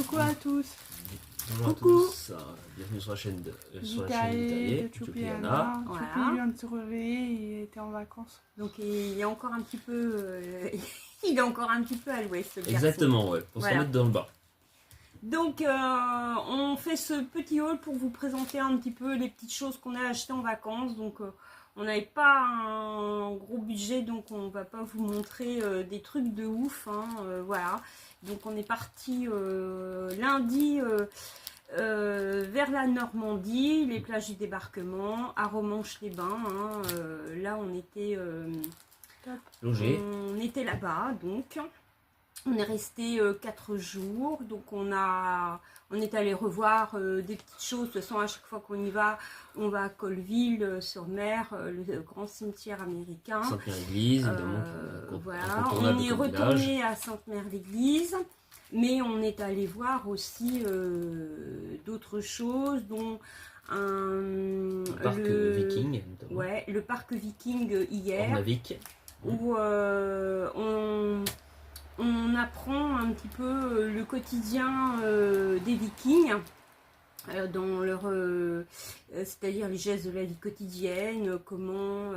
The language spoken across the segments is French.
Coucou à tous. Bonjour à Coucou. tous, bienvenue sur la chaîne de Vitae de Choupiana. Choupiana. Voilà. Choupi vient de se réveiller, il était en vacances. Donc il est encore un petit peu, il est encore un petit peu à l'ouest. ce garçon. Exactement, ouais, pour Voilà. se remettre dans le bas. Donc on fait ce petit haul pour vous présenter un petit peu les petites choses qu'on a achetées en vacances. Donc on n'avait pas un gros budget, donc on va pas vous montrer des trucs de ouf. Voilà. Donc on est parti lundi. Vers la Normandie, les plages du débarquement, à Romanche-les-Bains. Là, on était, Logé. on était là-bas, donc on est resté 4 jours. Donc on est allé revoir des petites choses. De toute façon, à chaque fois qu'on y va, on va à Colville-sur-Mer, le grand cimetière américain. Sainte-Mère-Église, évidemment. Voilà, on est retourné à Sainte-Mère-l'Église. Mais on est allé voir aussi d'autres choses, dont Le parc viking, notamment. Ouais, le parc viking hier, Ornavik. où on apprend un petit peu le quotidien des vikings. Dans leur, c'est-à-dire les gestes de la vie quotidienne, comment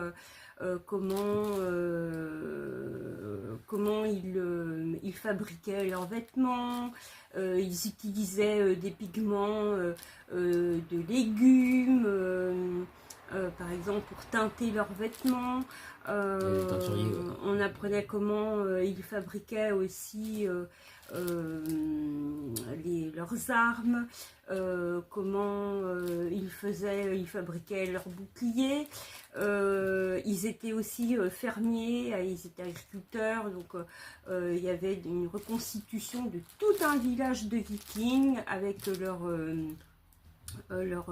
ils fabriquaient leurs vêtements, ils utilisaient des pigments de légumes, par exemple pour teinter leurs vêtements. On apprenait comment ils fabriquaient aussi leurs armes, comment ils fabriquaient leurs boucliers. Ils étaient aussi fermiers, ils étaient agriculteurs, donc il y avait une reconstitution de tout un village de vikings avec leurs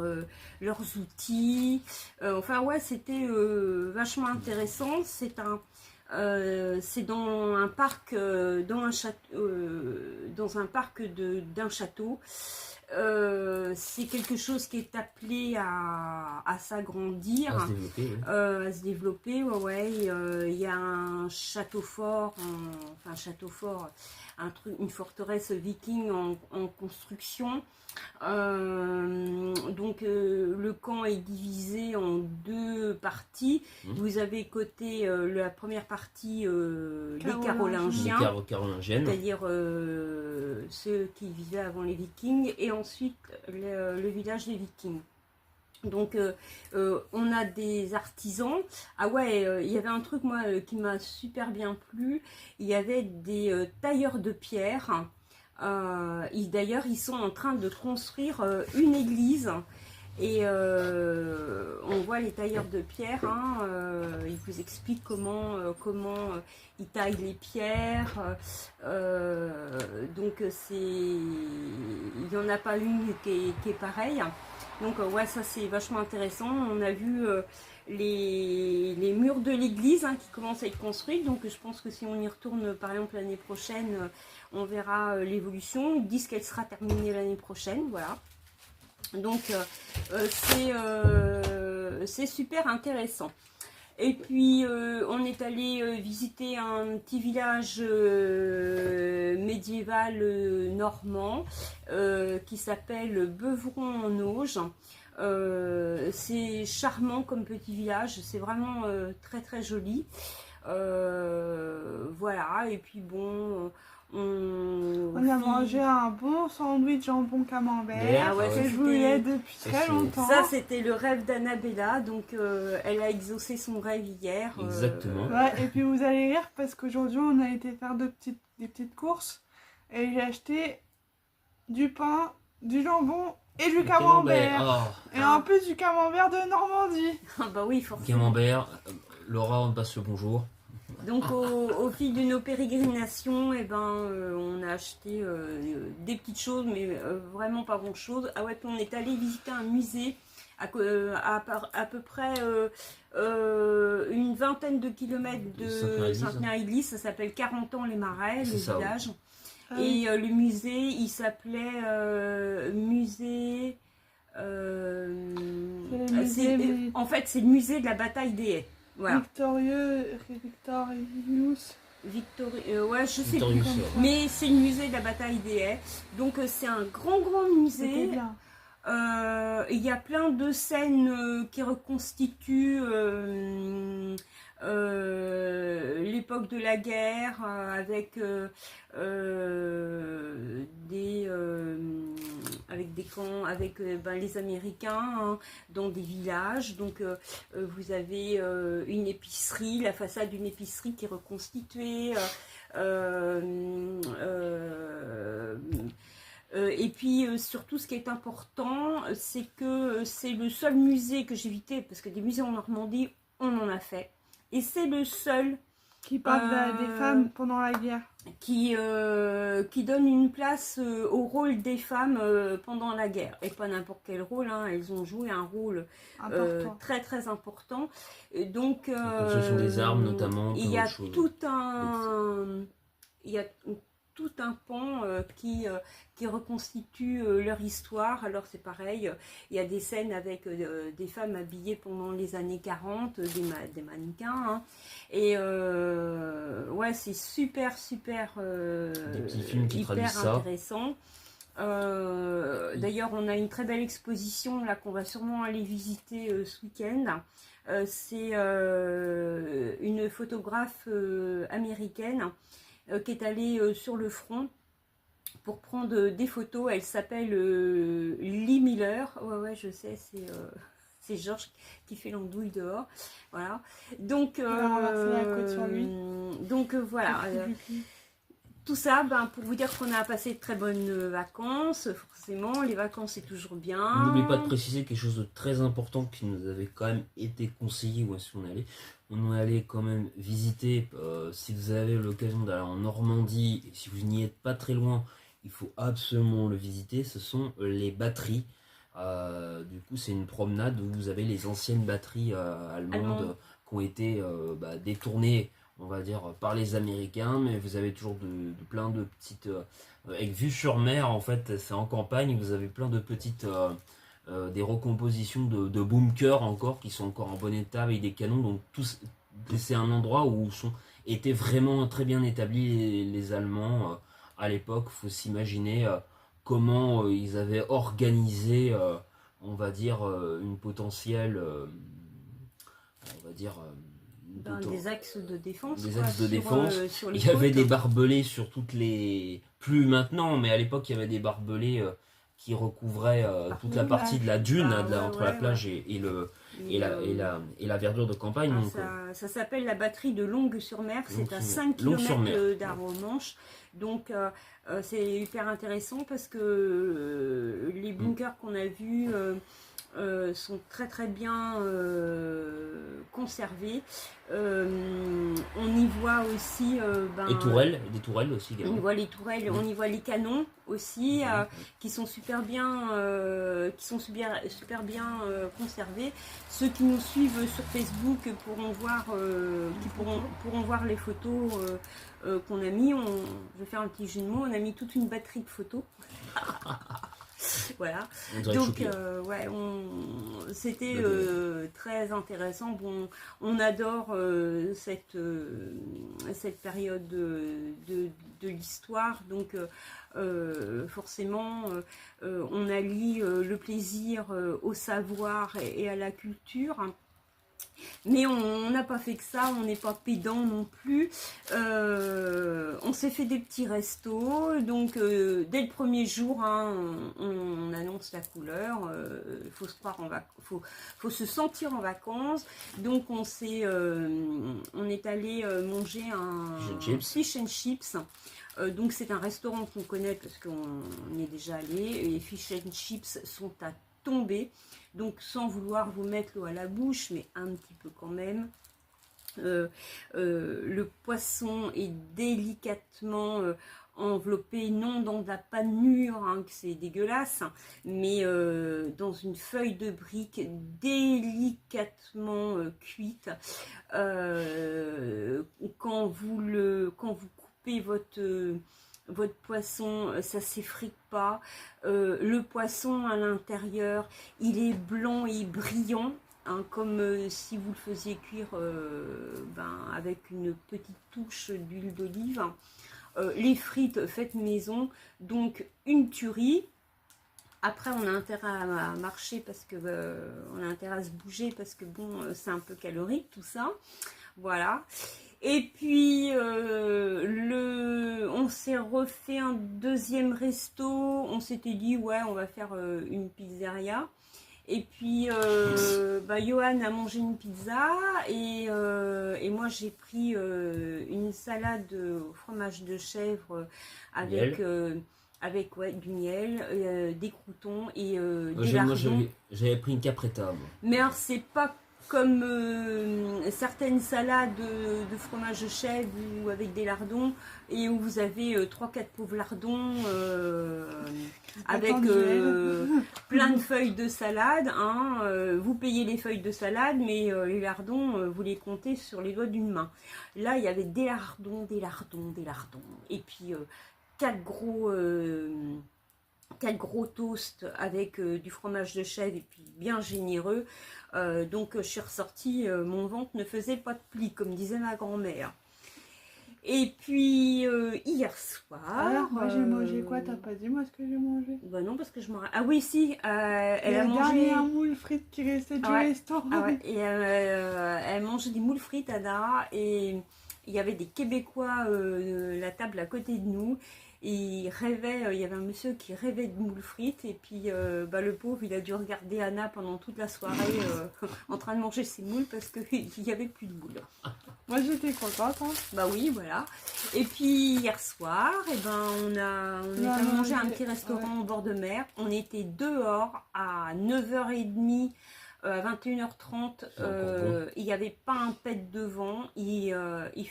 outils. Enfin ouais, c'était vachement intéressant. C'est dans un parc, dans un parc d'un château. C'est quelque chose qui est appelé à s'agrandir, À se développer, oui. ouais. Il y a un château fort, une forteresse viking en construction. Donc le camp est divisé en 2 parties. Vous avez côté la première partie les Carolingiens, c'est-à-dire ceux qui vivaient avant les Vikings, et ensuite le village des Vikings. Donc on a des artisans. Ah ouais, il y avait un truc moi qui m'a super bien plu. Il y avait des tailleurs de pierre. D'ailleurs, ils sont en train de construire une église. Et on voit les tailleurs de pierre, ils vous expliquent comment ils taillent les pierres. Donc il n'y en a pas une qui est pareille. Donc ouais, ça c'est vachement intéressant. On a vu les murs de l'église qui commencent à être construits. Donc je pense que si on y retourne par exemple l'année prochaine, on verra l'évolution. Ils disent qu'elle sera terminée l'année prochaine, voilà. Donc c'est super intéressant. Et puis on est allé visiter un petit village médiéval normand qui s'appelle Beuvron-en-Auge. C'est charmant comme petit village, c'est vraiment très très joli. Voilà, et puis bon, On a mangé un bon sandwich jambon camembert, Ah ouais, que je voulais depuis très longtemps. Ça c'était le rêve d'Annabella, donc elle a exaucé son rêve hier. Exactement. Ouais, et puis vous allez rire parce qu'aujourd'hui on a été faire des petites courses et j'ai acheté du pain, du jambon et du camembert. Et en plus du camembert de Normandie. Ah bah oui, forcément. Camembert, Laura, on passe le bonjour. Donc au fil de nos pérégrinations, on a acheté des petites choses, mais vraiment pas grand chose. Ah ouais, puis on est allé visiter un musée à peu près une vingtaine de kilomètres de Sainte-Mère-l'Église. Ça s'appelle 40 ans les Marais, le village. Et le musée, il s'appelait musée... en fait, c'est le musée de la bataille des Haies. Voilà. Victorious. Ouais, je sais plus. Mais c'est le musée de la bataille des Haies. Donc c'est un grand musée. Il y a plein de scènes qui reconstituent l'époque de la guerre avec des camps, avec les Américains dans des villages. Donc vous avez une épicerie, la façade d'une épicerie qui est reconstituée. Et puis surtout ce qui est important, c'est que c'est le seul musée que j'ai visité, parce que des musées en Normandie, on en a fait. Et c'est le seul qui parle des femmes pendant la guerre. Qui donne une place au rôle des femmes pendant la guerre. Et pas n'importe quel rôle, hein. Elles ont joué un rôle très important. Et donc, la construction des armes notamment. Il y a tout un pan qui reconstitue leur histoire. Alors c'est pareil, il y a des scènes avec des femmes habillées pendant les années 40, des mannequins, hein. Et ouais, c'est super des petits films qui hyper intéressant. D'ailleurs, on a une très belle exposition là qu'on va sûrement aller visiter ce week-end. C'est une photographe américaine qui est allée sur le front pour prendre des photos. Elle s'appelle Lee Miller. Ouais, je sais, c'est Georges qui fait l'andouille dehors. Voilà. Donc, voilà. Tout ça, pour vous dire qu'on a passé de très bonnes vacances. Forcément, les vacances, c'est toujours bien. N'oubliez pas de préciser quelque chose de très important qui nous avait quand même été conseillé où est-ce qu'on allait. On allait quand même visiter, si vous avez l'occasion d'aller en Normandie, et si vous n'y êtes pas très loin, il faut absolument le visiter, ce sont les batteries. Du coup, c'est une promenade où vous avez les anciennes batteries allemandes qui ont été détournées, on va dire, par les Américains, mais vous avez toujours plein de petites... avec vue sur mer, en fait, c'est en campagne, vous avez plein de petites... des recompositions de bunkers encore, qui sont encore en bon état avec des canons, donc c'est un endroit où étaient vraiment très bien établis les Allemands à l'époque. Il faut s'imaginer comment ils avaient organisé, on va dire, une potentielle... on va dire... des axes de défense. Des axes de défense. Il y avait des barbelés sur toutes les... Plus maintenant, mais à l'époque, il y avait des barbelés qui recouvraient toute la partie de la dune, entre la plage et la verdure de campagne. Ah, donc, ça s'appelle la batterie de Longues-sur-Mer. C'est à 5 km d'Arromanches. Donc, c'est hyper intéressant parce que les bunkers qu'on a vus... sont très bien conservés. On y voit aussi des tourelles aussi également. On voit les tourelles, on y voit les canons aussi qui sont super bien conservés. Ceux qui nous suivent sur Facebook pourront voir les photos qu'on a mis. Je vais faire un petit jeu de mots. On a mis toute une batterie de photos. Voilà, donc ouais, c'était très intéressant. Bon, on adore cette période de l'histoire, donc forcément on allie le plaisir au savoir et à la culture. Mais on n'a pas fait que ça, on n'est pas pédant non plus. On s'est fait des petits restos, donc dès le premier jour, hein, on annonce la couleur. Il faut se croire faut se sentir en vacances. Donc on est allé manger un fish and chips. Donc c'est un restaurant qu'on connaît parce qu'on y est déjà allé. Et les fish and chips sont à tomber. Donc sans vouloir vous mettre l'eau à la bouche, mais un petit peu quand même. Le poisson est délicatement enveloppé, non dans de la panure, hein, que c'est dégueulasse, mais dans une feuille de brique délicatement cuite. Quand vous coupez votre poisson, ça s'effrite pas. Le poisson à l'intérieur, il est blanc et brillant. hein, comme si vous le faisiez cuire avec une petite touche d'huile d'olive. Les frites faites maison, donc une tuerie. Après, on a intérêt à marcher parce que on a intérêt à se bouger parce que bon, c'est un peu calorique tout ça. Voilà. Et puis, on s'est refait un deuxième resto. On s'était dit, ouais, on va faire une pizzeria. Et puis, Johan a mangé une pizza et moi j'ai pris une salade au fromage de chèvre avec du miel, des croûtons et des lardons. J'avais pris une capretta. Mais alors c'est pas comme certaines salades de fromage de chèvre ou avec des lardons et où vous avez 3-4 pauvres lardons avec plein de feuilles de salade. Hein, vous payez les feuilles de salade, mais les lardons, vous les comptez sur les doigts d'une main. Là, il y avait des lardons. Et puis 4 gros toasts avec du fromage de chèvre et puis bien généreux. Donc je suis ressortie, mon ventre ne faisait pas de plis, comme disait ma grand-mère. Et puis hier soir... Alors, moi j'ai mangé quoi? T'as pas dit moi ce que j'ai mangé? Bah non, parce que je m'en... Ah oui, si, elle a mangé... un moule frites qui restait du restaurant. Ah ouais. Et elle mangeait des moules frites, Anna, et il y avait des Québécois la table à côté de nous. Il rêvait, il y avait un monsieur qui rêvait de moules frites et puis le pauvre il a dû regarder Anna pendant toute la soirée en train de manger ses moules parce qu'il n'y avait plus de moules. Moi j'étais contente. Hein. Bah oui, voilà. Et puis hier soir, on a mangé un petit restaurant au bord de mer. On était dehors à 9h30. À 21h30, il n'y avait pas un pet de vent, il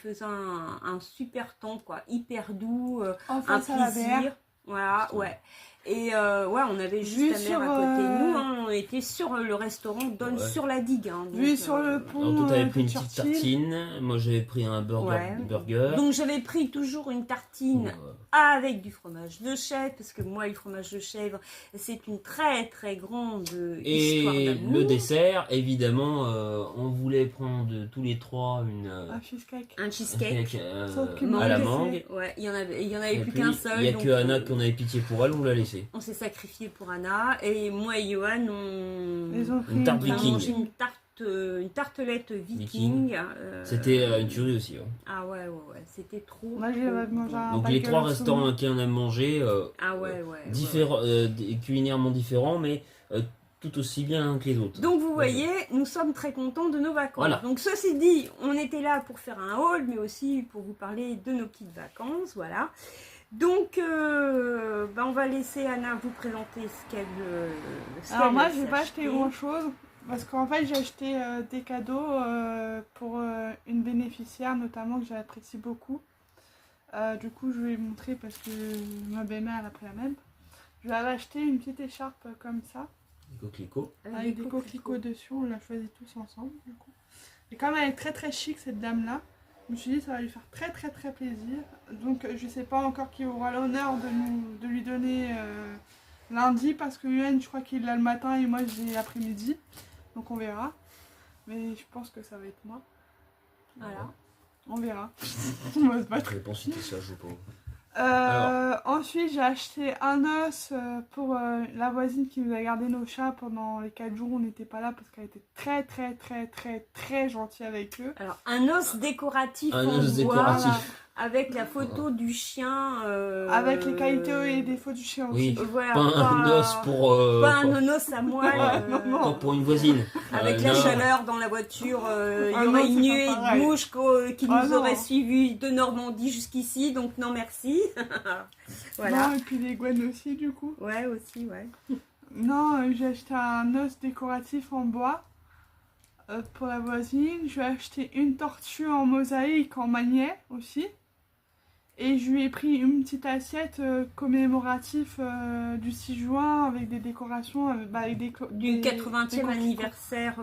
faisait un super temps, quoi, hyper doux, un plaisir. Voilà, ouais. Et on avait juste la mer à côté de nous, hein, on était sur le restaurant, donne sur la digue. Hein, donc, vu sur le pont. Alors, toi, t'avais pris une petite tartine, moi j'avais pris un burger. Donc j'avais pris toujours une tartine avec du fromage de chèvre, parce que moi, le fromage de chèvre, c'est une très très grande histoire d'amour. Et le dessert, évidemment, on voulait prendre tous les trois un cheesecake à la mangue. Ouais, il y en avait plus qu'un seul. Il n'y a que Anna qu'on avait pitié pour elle, on l'a laissé. On s'est sacrifié pour Anna et moi et Johan une tarte viking. Mangé une tartelette viking. C'était une tuerie aussi. Ouais. Ah ouais, c'était trop. Moi j'avais mangé un donc les 3 restaurants à qui on a mangé, culinairement différents, mais tout aussi bien que les autres. Donc vous voyez, nous sommes très contents de nos vacances. Voilà. Donc ceci dit, on était là pour faire un haul, mais aussi pour vous parler de nos petites vacances, voilà. Donc, on va laisser Anna vous présenter ce qu'elle Alors moi, j'ai pas acheté grand-chose, parce qu'en fait, j'ai acheté des cadeaux pour une bénéficiaire, notamment, que j'apprécie beaucoup. Du coup, je vais montrer, parce que ma belle-mère, elle a pris la même. Je lui avais acheté une petite écharpe comme ça. Des coquelicots. Avec des coquelicots dessus, on l'a choisi tous ensemble, du coup. Et comme elle est très très chic, cette dame-là, je me suis dit ça va lui faire très très très plaisir. Donc je sais pas encore qui aura l'honneur de lui donner lundi, parce que Yuan, je crois qu'il l'a le matin et moi j'ai l'après-midi. Donc on verra. Mais je pense que ça va être moi. Voilà. On verra. On va se battre. Je pense si t'es sage ou pas. Ensuite j'ai acheté un os pour la voisine qui nous a gardé nos chats pendant les 4 jours où on n'était pas là, parce qu'elle était très très très très très gentille avec eux. Alors un os décoratif en bois avec la photo du chien avec les qualités et défauts du chien aussi. Voilà, pas un os pour pas un os à moelle pas pour une voisine avec la chaleur dans la voiture. Il y aurait une nuée de mouches qui nous aurait suivis de Normandie jusqu'ici, donc non merci. Voilà. Non, et puis les gouanes aussi du coup. Ouais, aussi, ouais. Non, j'ai acheté un os décoratif en bois pour la voisine. Je vais acheter une tortue en mosaïque en magnet aussi. Et je lui ai pris une petite assiette commémorative du 6 juin avec des décorations avec du 80e anniversaire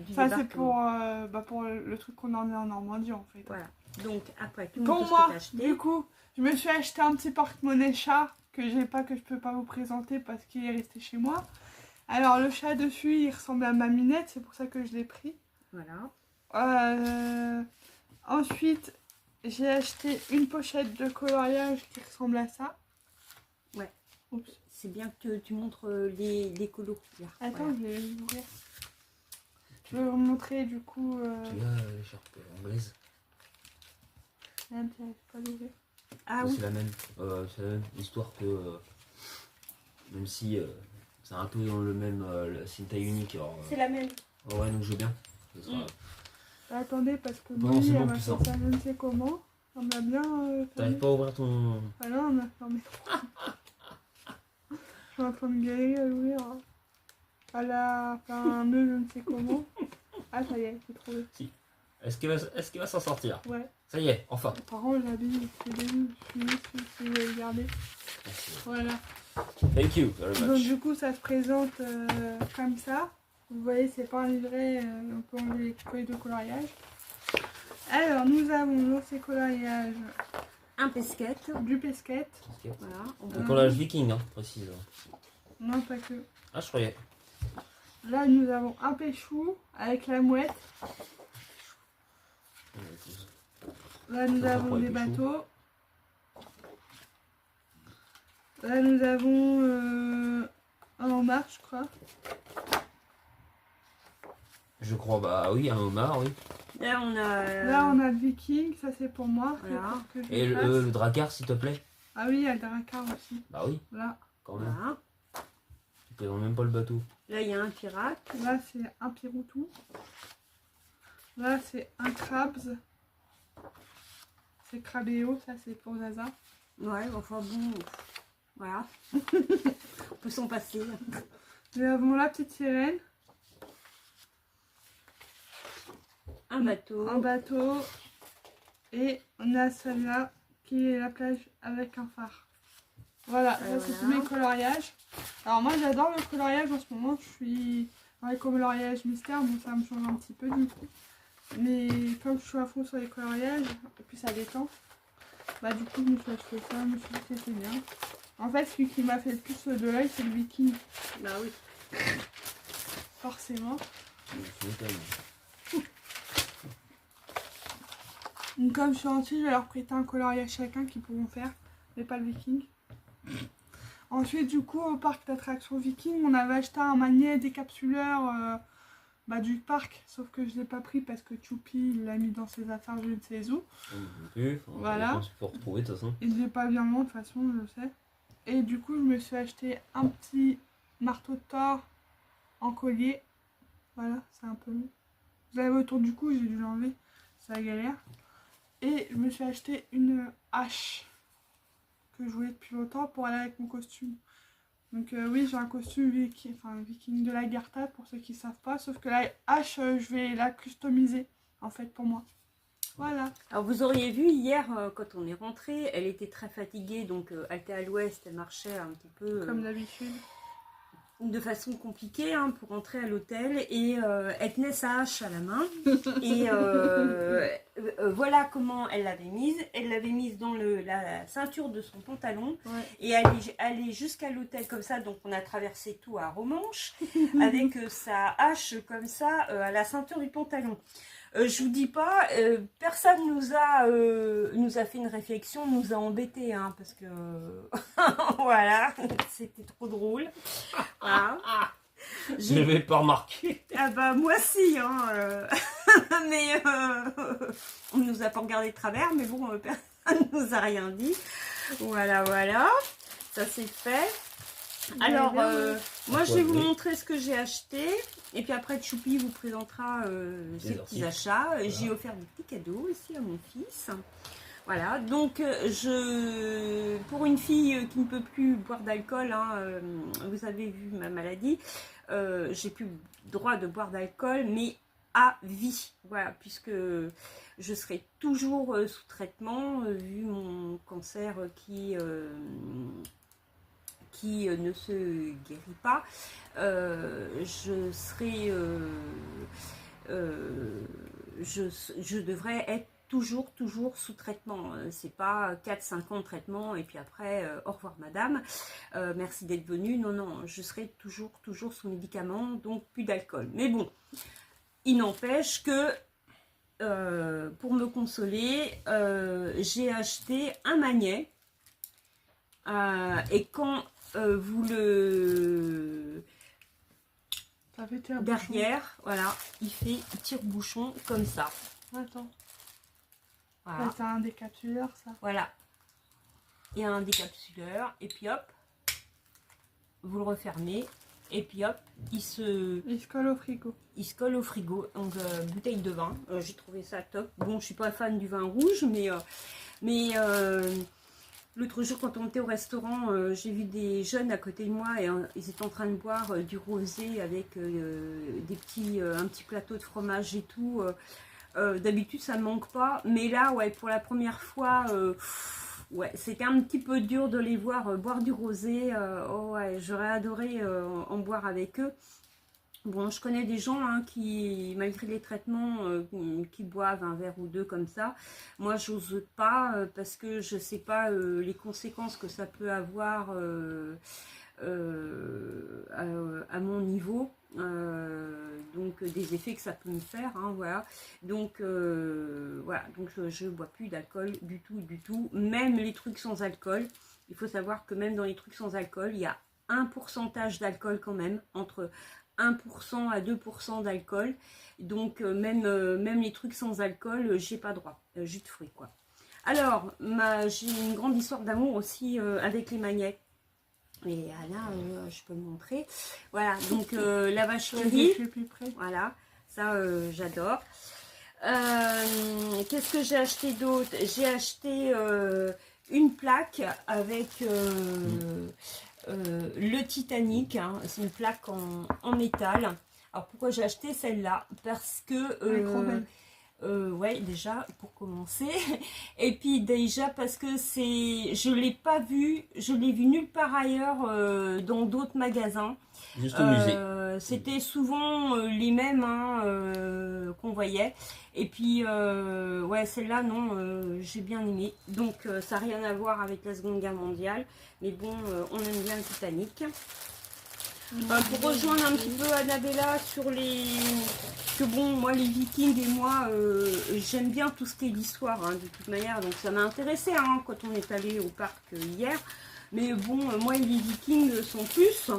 du ça c'est pour le truc qu'on en est en Normandie en fait. Voilà. Donc après pour moi, du coup, je me suis acheté un petit porte-monnaie chat que j'ai pas, que je peux pas vous présenter parce qu'il est resté chez moi. Alors, le chat dessus, il ressemble à ma minette, c'est pour ça que je l'ai pris. Voilà. Ensuite, j'ai acheté une pochette de coloriage qui ressemble à ça. Ouais. C'est bien que tu montres les colos. Là. Attends, je vais l'ouvrir. Je vais vous montrer du coup. Tu as l'écharpe anglaise. Merde, j'arrive pas à l'ouvrir. Ah oui. C'est la même. C'est la même histoire que. Même si c'est un peu dans le même. C'est une taille unique. C'est la même. Ouais, donc je veux bien. Ça sera... Attendez, parce que bon, moi, c'est elle bon, m'a fait ça, je ne sais comment. On m'a bien. T'arrives pas à ouvrir ton. Ah non, on a fermé. Je suis en train de galérer à l'ouvrir. Elle a fait un nœud, je ne sais comment. Ah, ça y est, j'ai trouvé. Si. Est-ce qu'il va s'en sortir? Ouais. Ça y est, enfin. Par contre, j'habille le début, si vous voulez le garder. Merci. Voilà. Thank you very much. Donc, du coup, ça se présente comme ça. Vous voyez, c'est pas un livret, on peut enlever les feuilles de coloriage. Alors, nous avons dans ces coloriages un pesquette. Du pesquette. Voilà. Un collage viking, hein, précise. Non, pas que. Ah, je croyais. Là, nous avons un péchou avec la mouette. Là, nous avons des bateaux. Là, nous avons un homard, je crois. Je crois, bah oui, un homard, oui. Là, on a le viking, ça c'est pour moi. Voilà. Et le drakkar, s'il te plaît. Ah oui, il y a le drakkar aussi. Bah oui. Là. Quand même. Voilà. Tu présentes même pas le bateau. Là, il y a un pirate. Là, c'est un piroutou. Là, c'est un crabs. C'est crabéo, ça c'est pour Zaza. Ouais, enfin bon. Voilà. On peut s'en passer. Nous avons la petite sirène. Un bateau. Un bateau. Et on a celle-là qui est la plage avec un phare. Voilà, ça c'est tous mes coloriages. Alors moi j'adore le coloriage en ce moment. Je suis dans les coloriages mystère, donc ça me change un petit peu du coup. Mais comme je suis à fond sur les coloriages, et puis ça détend, bah du coup je me suis acheté ça, je me suis dit que c'était bien. En fait celui qui m'a fait le plus de l'œil c'est le viking. Bah oui. Forcément. Donc comme je suis entier, je vais leur prêter un coloriage chacun qu'ils pourront faire, mais pas le viking. Ensuite du coup au parc d'attractions viking, on avait acheté un magnet décapsuleur du parc, sauf que je l'ai pas pris parce que Choupi l'a mis dans ses affaires je ne sais où. Voilà. Pour retrouver de toute façon. Il n'est pas bien loin de toute façon, je le sais. Et du coup je me suis acheté un petit marteau de Thor en collier. Voilà, c'est un peu long. Je l'avais autour du cou, j'ai dû l'enlever, c'est la galère. Et je me suis acheté une hache que je voulais depuis longtemps pour aller avec mon costume. Donc oui, j'ai un costume viking, viking de la Gartha pour ceux qui ne savent pas. Sauf que la hache, je vais la customiser en fait pour moi. Voilà. Alors vous auriez vu hier quand on est rentré, elle était très fatiguée. Donc elle était à l'ouest, elle marchait un petit peu... Comme d'habitude. De façon compliquée pour rentrer à l'hôtel et elle tenait sa hache à la main et voilà comment elle l'avait mise dans la ceinture de son pantalon et elle est jusqu'à l'hôtel comme ça, donc on a traversé tout à Romanche avec sa hache comme ça à la ceinture du pantalon. Je vous dis pas, personne nous a fait une réflexion, nous a embêtés, parce que voilà, c'était trop drôle. Voilà. Je l'avais pas remarqué. Ah bah moi si, mais on nous a pas regardé de travers, mais bon, personne nous a rien dit. Voilà, ça c'est fait. Alors, moi je vais vous montrer ce que j'ai acheté. Et puis après, Choupi vous présentera ses petits achats. Voilà. J'ai offert des petits cadeaux aussi à mon fils. Voilà, donc pour une fille qui ne peut plus boire d'alcool, vous avez vu ma maladie, j'ai plus le droit de boire d'alcool, mais à vie. Voilà, puisque je serai toujours sous traitement, vu mon cancer qui ne se guérit pas, je devrais être toujours sous traitement. C'est pas 4-5 ans de traitement et puis après, au revoir madame, merci d'être venue. Non, non, je serai toujours sous médicaments, donc plus d'alcool. Mais bon, il n'empêche que pour me consoler, j'ai acheté un magnet et quand vous le... derrière, voilà, il tire-bouchon comme ça. Attends. Voilà. C'est un décapsuleur, ça. Voilà. Il y a un décapsuleur et puis hop, vous le refermez et puis hop, il se colle au frigo. Il se colle au frigo. Donc bouteille de vin. J'ai trouvé ça top. Bon, je suis pas fan du vin rouge, mais l'autre jour, quand on était au restaurant, j'ai vu des jeunes à côté de moi et ils étaient en train de boire du rosé avec un petit plateau de fromage et tout. D'habitude, ça ne manque pas. Mais là, ouais, pour la première fois, ouais, c'était un petit peu dur de les voir boire du rosé. Oh, ouais, j'aurais adoré en boire avec eux. Bon, je connais des gens qui, malgré les traitements, qui boivent un verre ou deux comme ça. Moi, j'ose pas parce que je sais pas les conséquences que ça peut avoir à mon niveau. Donc des effets que ça peut me faire, voilà. Donc voilà, donc je bois plus d'alcool du tout. Même les trucs sans alcool. Il faut savoir que même dans les trucs sans alcool, il y a un pourcentage d'alcool quand même, entre 1% à 2% d'alcool. Donc même les trucs sans alcool, j'ai pas droit. Jus de fruits, quoi. Alors, j'ai une grande histoire d'amour aussi avec les magnets. Et là, je peux le montrer. Voilà, donc la vache qui rit. Voilà, ça j'adore. Qu'est-ce que j'ai acheté d'autre? J'ai acheté une plaque avec le Titanic. C'est une plaque en métal. Alors pourquoi j'ai acheté celle-là? Parce que... ouais, déjà pour commencer, et puis déjà parce que je l'ai pas vu, je l'ai vu nulle part ailleurs dans d'autres magasins. Juste au musée. C'était souvent les mêmes qu'on voyait. Et puis ouais, celle-là non, j'ai bien aimé. Donc ça n'a rien à voir avec la Seconde Guerre mondiale, mais bon, on aime bien le Titanic. Pour rejoindre un petit peu Annabella sur que bon, moi les Vikings et moi j'aime bien tout ce qui est l'histoire de toute manière, donc ça m'a intéressé quand on est allé au parc hier, mais bon, moi les Vikings sont plus,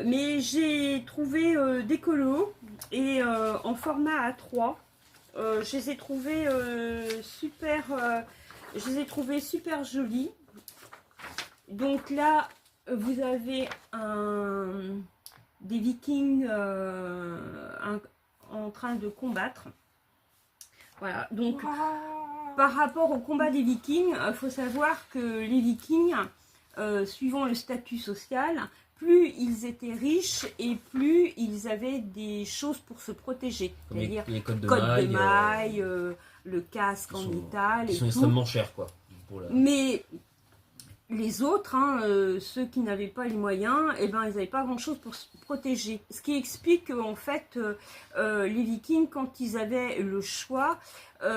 mais j'ai trouvé des colos et en format A3, je les ai trouvés super jolis. Donc là vous avez des Vikings en train de combattre. Voilà, donc par rapport au combat des Vikings, il faut savoir que les Vikings, suivant le statut social, plus ils étaient riches et plus ils avaient des choses pour se protéger. C'est-à-dire les cottes de maille, le casque en métal. Ils sont extrêmement chers, quoi. Mais les autres, ceux qui n'avaient pas les moyens, ils n'avaient pas grand-chose pour se protéger. Ce qui explique qu'en fait, les Vikings, quand ils avaient le choix, ils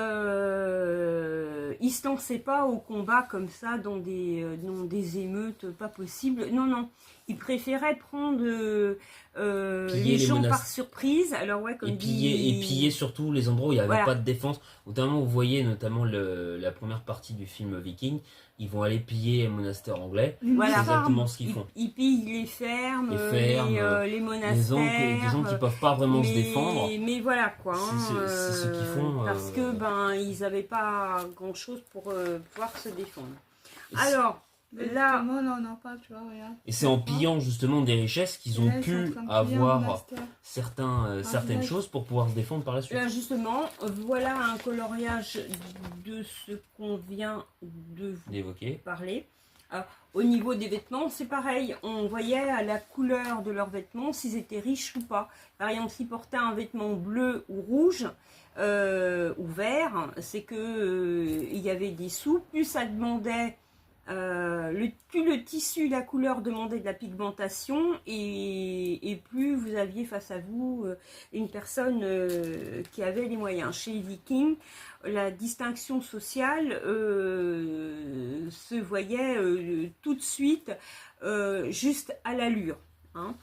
ne se lançaient pas au combat comme ça, dans des émeutes pas possibles. Non, non. Ils préféraient prendre les gens par surprise. Alors, ouais, comme piller surtout les endroits où il n'y avait pas de défense. Notamment, vous voyez notamment la première partie du film Viking. Ils vont aller piller un monastère anglais. Voilà. C'est exactement ce qu'ils font. Ils pillent les fermes, les monastères. Des gens qui ne peuvent pas vraiment se défendre. Mais voilà quoi. C'est ce qu'ils font. Parce que ils n'avaient pas grand chose pour pouvoir se défendre. Alors, là, non, pas, tu vois, regarde. Et c'est en pillant justement des richesses qu'ils ont pu avoir certaines choses pour pouvoir se défendre par la suite. Là, justement, voilà un coloriage de ce qu'on vient de vous parler. Alors, au niveau des vêtements, c'est pareil. On voyait à la couleur de leurs vêtements s'ils étaient riches ou pas. Par exemple, s'ils portaient un vêtement bleu ou rouge ou vert, c'est que il y avait des sous. Plus ça demandait Plus le tissu, la couleur demandait de la pigmentation et plus vous aviez face à vous une personne qui avait les moyens. Chez les Vikings, la distinction sociale se voyait tout de suite juste à l'allure. Hein.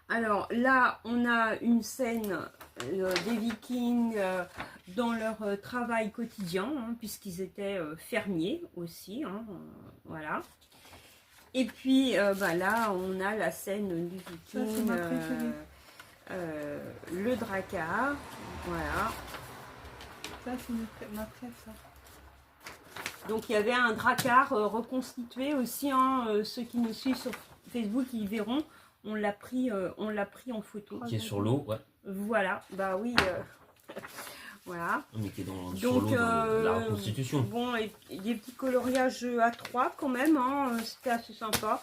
Alors là, on a une scène des Vikings dans leur travail quotidien, hein, puisqu'ils étaient fermiers aussi, hein, voilà. Et puis là, on a la scène du Viking, le drakkar, voilà. Ça, c'est ma préf, ça. Donc il y avait un drakkar reconstitué aussi, hein, ceux qui nous suivent sur Facebook, ils verront. On l'a pris en photo. Qui est sur l'eau, ouais. Voilà, bah oui. Voilà. Mais qui est sur l'eau dans la reconstitution. Bon, et des petits coloriages à 3 quand même, hein, c'était assez sympa.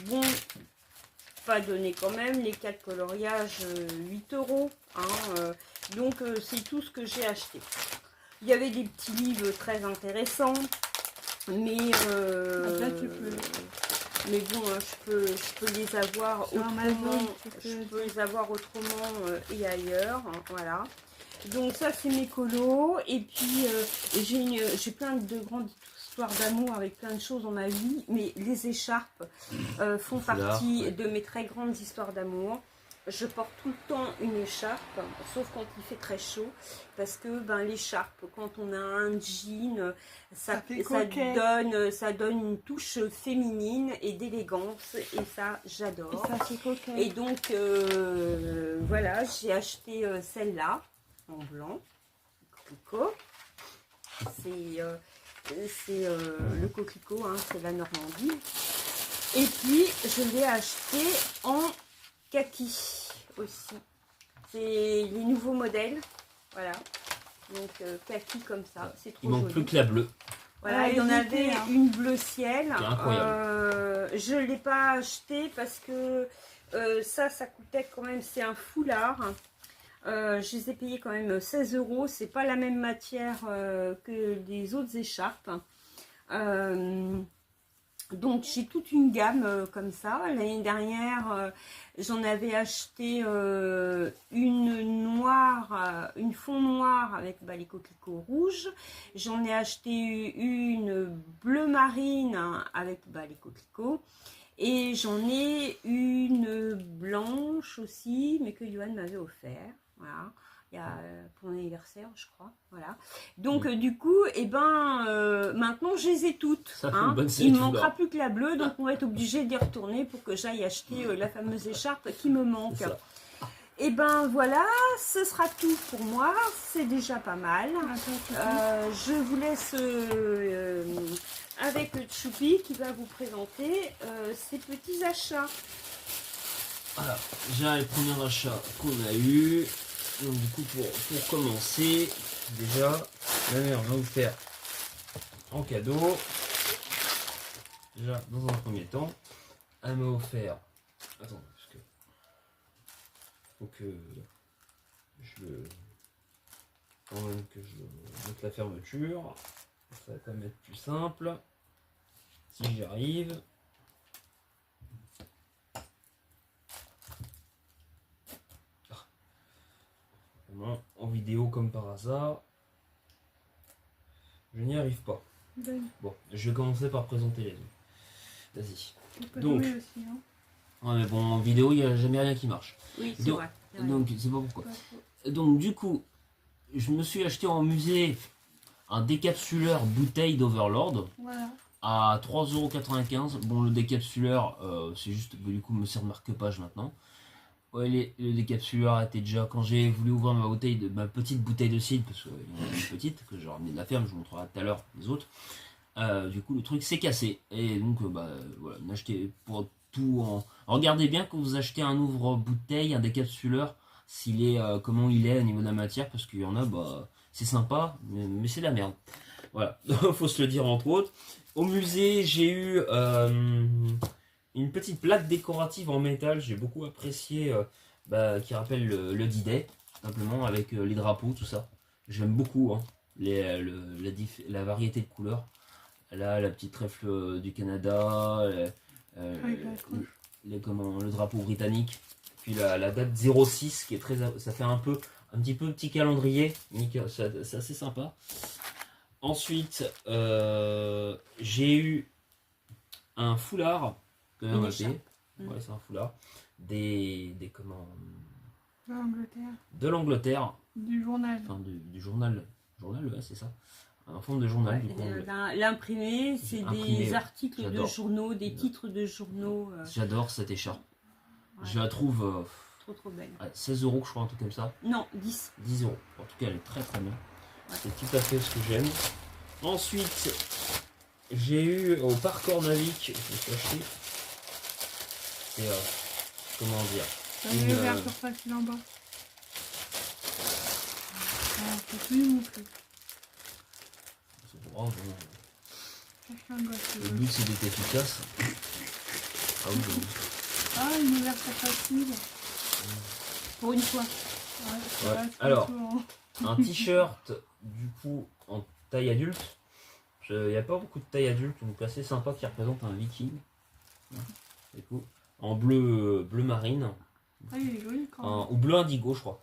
Bon, pas donné quand même, les 4 coloriages, 8 €. Hein, donc c'est tout ce que j'ai acheté. Il y avait des petits livres très intéressants, mais Là, tu peux... Mais bon, je peux les avoir autrement, et ailleurs, hein, voilà. Donc ça c'est mes colos et puis j'ai plein de grandes histoires d'amour avec plein de choses dans ma vie, mais les écharpes font partie de mes très grandes histoires d'amour. Je porte tout le temps une écharpe, sauf quand il fait très chaud, parce que l'écharpe, quand on a un jean, ça donne une touche féminine et d'élégance, et ça j'adore. Et donc voilà, j'ai acheté celle-là en blanc, coquelicot. C'est le coquelicot, hein, c'est la Normandie. Et puis je l'ai acheté en kaki aussi, c'est les nouveaux modèles, voilà, donc kaki comme ça, c'est trop joli. Il manque plus que la bleue. Voilà, il y en avait une bleu ciel, incroyable. Je ne l'ai pas acheté parce que ça coûtait quand même, c'est un foulard, je les ai payés quand même 16 €, c'est pas la même matière que les autres écharpes. Donc j'ai toute une gamme comme ça. L'année dernière, j'en avais acheté une fond noire avec les coquelicots rouges. J'en ai acheté une bleu marine avec les coquelicots. Et j'en ai une blanche aussi, mais que Johan m'avait offert. Voilà. Pour mon anniversaire, je crois, voilà. Donc du coup, maintenant je les ai toutes. Hein. Il ne manquera plus que la bleue, donc on va être obligé d'y retourner pour que j'aille acheter la fameuse écharpe qui me manque. Et voilà, ce sera tout pour moi, c'est déjà pas mal. Je vous laisse avec le Choupi qui va vous présenter ses petits achats. Voilà, déjà les premiers achats qu'on a eu. Donc du coup pour commencer, déjà la mère va vous faire en cadeau, déjà dans un premier temps, elle m'a offert, attends parce que faut que quand même que je mette la fermeture, ça va quand même être plus simple, si j'y arrive. En vidéo comme par hasard, je n'y arrive pas. Bon, je vais commencer par présenter les autres. Vas-y. Donc, aussi, hein. Ouais, mais bon, en vidéo, il n'y a jamais rien qui marche. Oui, c'est vrai. Donc, c'est pas pourquoi. Donc, du coup, je me suis acheté en musée un décapsuleur bouteille d'Overlord. Voilà. À 3,95 €. Bon, le décapsuleur, c'est juste que du coup, me sert de marque-page maintenant. Ouais, le décapsuleur était déjà, quand j'ai voulu ouvrir ma petite bouteille de cidre, parce qu'il y en a une petite que j'ai ramenée de la ferme, je vous montrerai tout à l'heure les autres. Du coup, le truc s'est cassé. Et donc, voilà, n'achetez pour tout en. Regardez bien quand vous achetez un ouvre-bouteille, un décapsuleur, comment il est au niveau de la matière, parce qu'il y en a, c'est sympa, mais c'est de la merde. Voilà, faut se le dire entre autres. Au musée, j'ai eu une petite plaque décorative en métal, j'ai beaucoup apprécié, qui rappelle le D-Day, simplement avec les drapeaux, tout ça. J'aime beaucoup, hein. la variété de couleurs. Là, la petite trèfle du Canada, le drapeau britannique, puis la date 06 qui est ça fait un petit peu petit calendrier, c'est assez sympa. Ensuite, j'ai eu un foulard que ouais, c'est un foulard de l'Angleterre, du journal, enfin du journal, ouais, c'est ça. En forme de journal. L'imprimé, c'est des articles de journaux, des titres de journaux. J'adore cette écharpe. Ouais. Je la trouve trop belle. 16 €, je crois, un truc comme ça. Non, 10. 10 €. En tout cas, elle est très bien. Ouais. C'est tout à fait ce que j'aime. Ensuite, j'ai eu au parc Ornavik, je me suis acheté. C'est comment dire. Une verre sur facile en bas. C'est plus mouflé. Oh, bon. Le but c'est d'être efficace. Ah oui, bon. Ah, une ouverture facile. Pour une fois. Ouais. Alors, un t-shirt du coup en taille adulte. Il n'y a pas beaucoup de taille adulte, donc assez sympa, qui représente un viking. C'est cool. En bleu marine. Ah, il est joli quand même. Ou bleu indigo, je crois.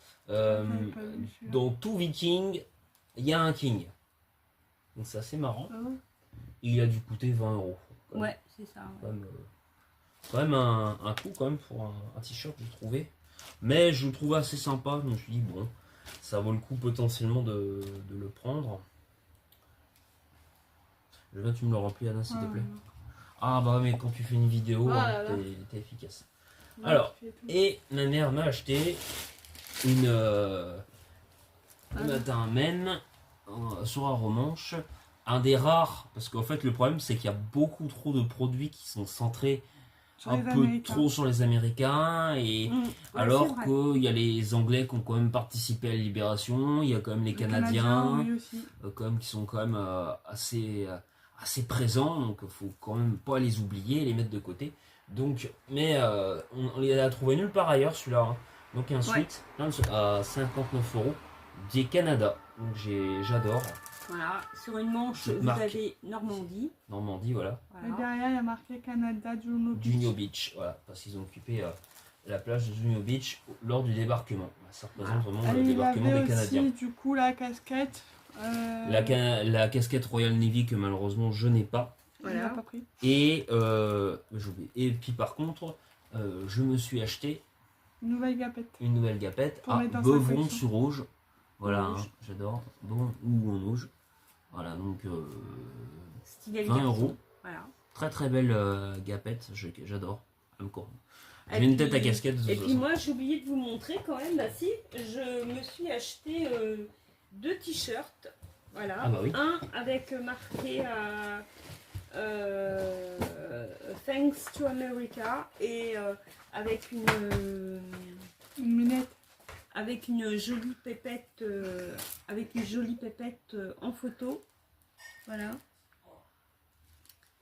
Dans tout viking, il y a un king. Donc c'est assez marrant. Ah ouais. Il a dû coûter 20 €. Ouais, c'est ça. Ouais. Quand même un coût quand même pour un t-shirt, je trouvais. Mais je le trouvais assez sympa. Je me suis dit, bon, ça vaut le coup potentiellement de le prendre. Je veux que tu me le remplis, Anna, s'il te plaît. Ah bah mais quand tu fais une vidéo, t'es efficace. Ouais, alors, et ma mère m'a acheté un men sur un romanche, un des rares, parce qu'en fait le problème c'est qu'il y a beaucoup trop de produits qui sont centrés un peu trop sur les Américains, et alors qu'il y a les Anglais qui ont quand même participé à la libération, il y a quand même les Canadiens quand même, qui sont quand même assez présents, donc il faut quand même pas les oublier, les mettre de côté. Donc, mais on les a trouvés nulle part ailleurs, celui-là. Hein. Donc un sweat à 59 € des Canada. Donc j'adore. Voilà, sur une manche, vous avez Normandie. Normandie, voilà. Et derrière, il y a marqué Canada Juno Beach. Juno Beach, voilà, parce qu'ils ont occupé la plage de Juno Beach lors du débarquement. Ça représente vraiment le débarquement des Canadiens. Aussi, du coup, la casquette. La casquette Royal Navy que malheureusement je n'ai pas. Voilà. Pas pris. Et puis par contre, je me suis acheté une nouvelle gapette à Beuvron-sur-Auge. Voilà, hein, j'adore. Bon ou en Auge. Voilà, donc 20 €. Voilà. Très belle gapette, j'adore. J'ai une tête à casquette. Et puis moi j'ai oublié de vous montrer quand même, je me suis acheté 2 t-shirts. Voilà, ah bah oui. Un avec marqué Thanks to America, et avec une lunette. Avec une jolie pépette, en photo, voilà,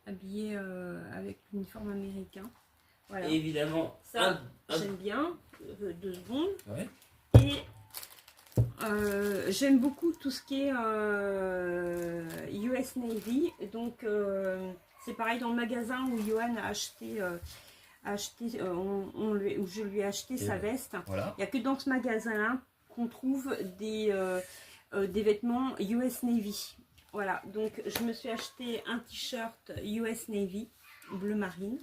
habillée avec l'uniforme américain. Voilà. Évidemment, ça j'aime bien. 2 secondes. Ouais. Et j'aime beaucoup tout ce qui est US Navy. Donc c'est pareil dans le magasin où Johan a acheté. Où je lui ai acheté sa veste. Voilà. Il n'y a que dans ce magasin-là qu'on trouve des vêtements US Navy. Voilà, donc je me suis acheté un t-shirt US Navy bleu marine.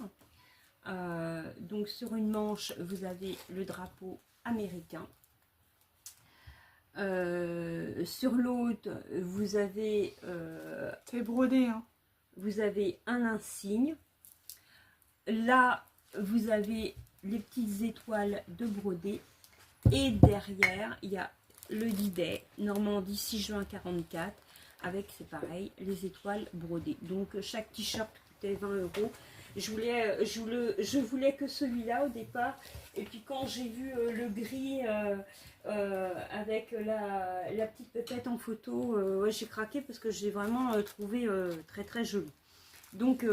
Donc sur une manche, vous avez le drapeau américain. Sur l'autre, vous avez... c'est brodé, hein. Vous avez un insigne. Là, vous avez les petites étoiles de brodé, et derrière il y a le D-Day Normandie 6 juin 44 avec, c'est pareil, les étoiles brodées. Donc chaque t-shirt coûtait 20 €. Je voulais que celui-là au départ, et puis quand j'ai vu le gris avec la petite pépette en photo, ouais, j'ai craqué parce que j'ai vraiment trouvé très joli. Donc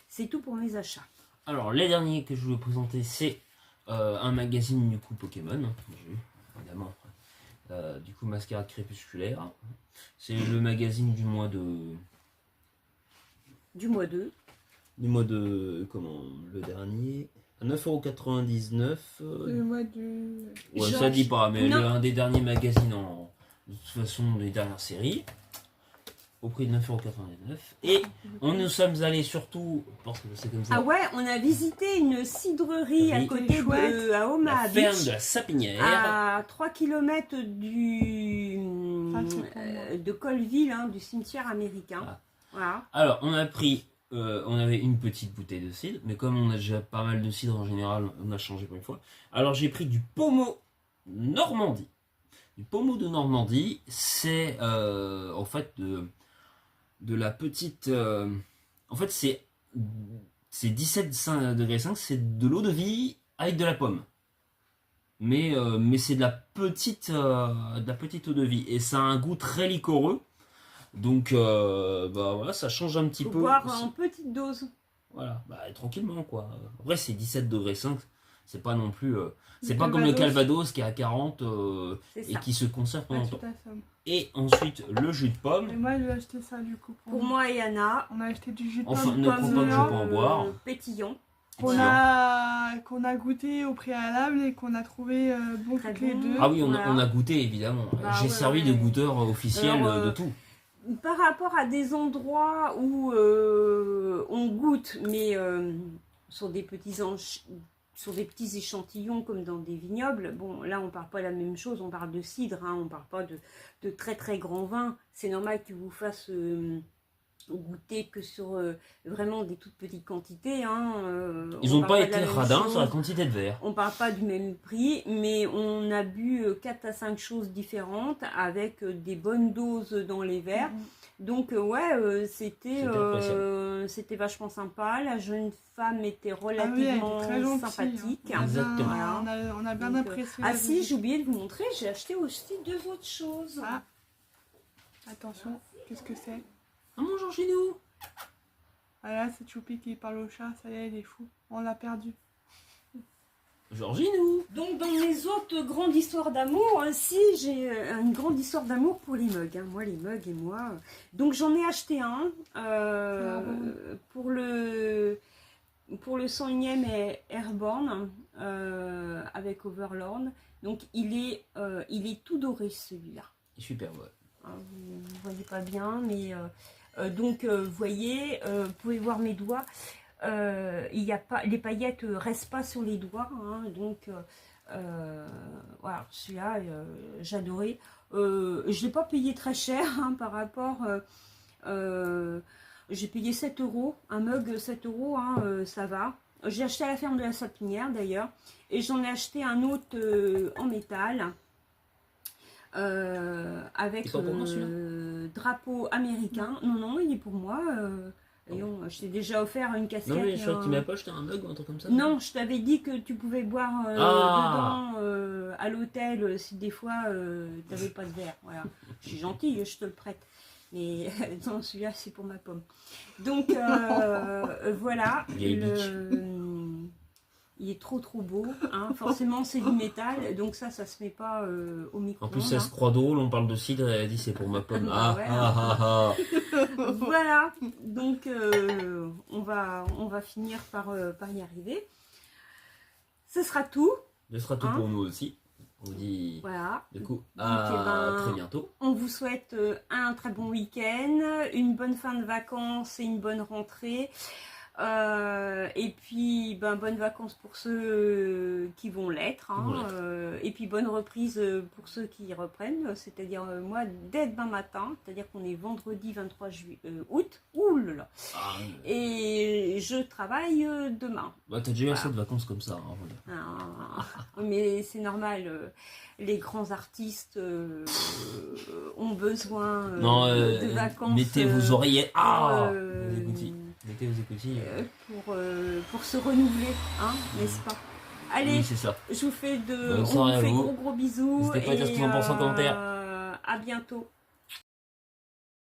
c'est tout pour mes achats. Alors, les derniers que je voulais présenter, c'est un magazine du coup Pokémon. J'ai eu, évidemment, Du coup, Mascarade crépusculaire. C'est le magazine du mois de... Du mois de... Du mois de... Comment? Le dernier... À 9,99 €. Le mois de... Ouais, ça dit pas, mais un des derniers magazines de toute façon des dernières séries. Au prix de 9,99 €. Et nous sommes allés surtout, parce que c'est comme ça. Ah ouais, on a visité une cidrerie à côté à Omaha Beach. La ferme de la Sapinière. À 3 km de Colville, hein, du cimetière américain. Ah. Voilà. Alors, on a pris, on avait une petite bouteille de cidre, mais comme on a déjà pas mal de cidre en général, on a changé pour une fois. Alors, j'ai pris du Pommeau Normandie. Du Pommeau de Normandie, c'est en fait de la petite... en fait, c'est 17,5 degrés, c'est de l'eau de vie avec de la pomme. Mais c'est de la petite eau de vie. Et ça a un goût très liquoreux. Donc, voilà, ça change un petit peu. Boire en petite dose. Voilà, tranquillement, quoi. Après, c'est 17,5 degrés. C'est pas non plus... c'est pas comme le Calvados qui est à 40 et qui se conserve pendant longtemps. Et ensuite, le jus de pomme. Et moi, j'ai acheté ça, du coup. Pour moi et Anna. On a acheté du jus de pomme. Pomme ne crois pas que je peux en boire. Pétillant. Qu'on a goûté au préalable et qu'on a trouvé bon toutes les deux. Ah oui, on a goûté, évidemment. J'ai servi de goûteur officiel de tout. Par rapport à des endroits où on goûte, mais sur des petits échantillons comme dans des vignobles, bon là on parle pas de la même chose, on parle de cidre, hein, on parle pas de très très grands vins. C'est normal qu'ils vous fassent goûter que sur vraiment des toutes petites quantités. Hein, ils n'ont pas été radins sur la quantité de verre. On parle pas du même prix, mais on a bu 4 à 5 choses différentes avec des bonnes doses dans les verres. Donc c'était vachement sympa. La jeune femme était relativement sympathique. Hein. Exactement. On a bien apprécié. Ah si, j'ai oublié de vous montrer, j'ai acheté aussi 2 autres choses. Ah. Attention, qu'est-ce que c'est? Ah, mon Georginou. Ah là, c'est Choupi qui parle au chat, ça y est, il est fou. On l'a perdu. Georginou. Donc dans mes autres grandes histoires d'amour, aussi j'ai une grande histoire d'amour pour les mugs. Hein. Moi, les mugs et moi. Donc j'en ai acheté un pour le 101e Airborne avec Overlord. Donc il est tout doré celui-là. Super, ouais. Vous ne voyez pas bien, mais donc vous voyez, vous pouvez voir mes doigts. Les paillettes ne restent pas sur les doigts, hein, donc voilà, celui-là j'adorais. Je ne l'ai pas payé très cher hein, par rapport. J'ai payé 7 €, un mug 7 €, hein, ça va. J'ai acheté à la ferme de la Sapinière d'ailleurs, et j'en ai acheté un autre en métal. Avec drapeau américain. Non, il est pour moi. Je t'ai déjà offert une casquette. Non, mais je crois que tu m'as pas acheté un mug ou un truc comme ça. Non, je t'avais dit que tu pouvais boire dedans à l'hôtel si des fois tu n'avais pas de verre. Voilà. Je suis gentille, je te le prête. Mais non, celui-là, c'est pour ma pomme. Donc, voilà. Il est trop beau, hein. Forcément c'est du métal, donc ça se met pas au micro. En plus ça se croit drôle, on parle de cidre et elle a dit c'est pour ma pomme. Voilà, donc on va finir par y arriver. Ce sera tout. Ce sera tout pour nous aussi. On vous dit du coup à très bientôt. On vous souhaite un très bon week-end, une bonne fin de vacances et une bonne rentrée. Et puis bonnes vacances pour ceux qui vont l'être, hein, et puis bonne reprise pour ceux qui reprennent, c'est-à-dire moi dès demain matin, c'est-à-dire qu'on est vendredi 23 août, oulala, et je travaille demain. T'as déjà eu assez de vacances comme ça, mais c'est normal, les grands artistes ont besoin de vacances. Mettez vos oreillettes, mettez vos écoutilles. Pour se renouveler, hein, n'est-ce pas? Allez, oui, c'est ça. Je vous fais gros bisous. N'hésitez pas à dire ce que vous en pensez en commentaire. À bientôt.